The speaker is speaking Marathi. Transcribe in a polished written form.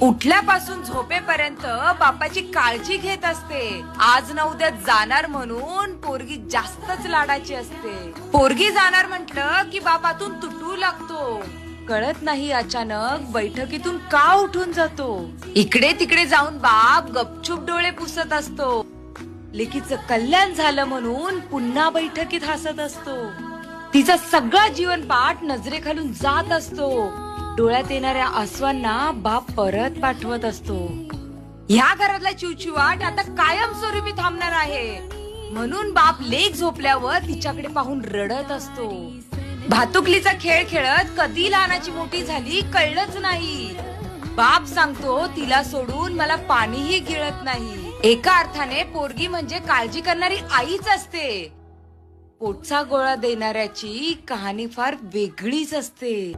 उठल्यापासून झोपेपर्यंत बापाची काळजी घेत असते. आज न उद्या जाणार म्हणून पोरगी जास्तच लाडाची असते. पोरगी जाणार म्हटलं की बापातून तुटू लागतो. कळत नाही अचानक बैठकीतून का उठून जातो. इकडे तिकडे जाऊन बाप गपचूप डोळे पुसत असतो. लेकीचं कल्याण झालं म्हणून पुन्हा बैठकीत हसत असतो. तिचा सगळा जीवनपाठ नजरेखालून जात असतो. डोळ्यात येणाऱ्या आसवांना बाप परत पाठवत असतो. ह्या घरातला चिवचिवाट आता कायमस्वरूपी थांबणार आहे म्हणून बाप लेक झोपल्यावर तिच्याकडे पाहून रडत असतो. भातुकलीचा खेळ खेळत कधी लहानाची मोठी झाली कळलंच नाही. बाप सांगतो तिला सोडून मला पाणीही गिळत नाही. एका अर्थाने पोरगी म्हणजे काळजी करणारी आईच असते. पोटचा गोळा देणाऱ्याची कहाणी फार वेगळीच असते.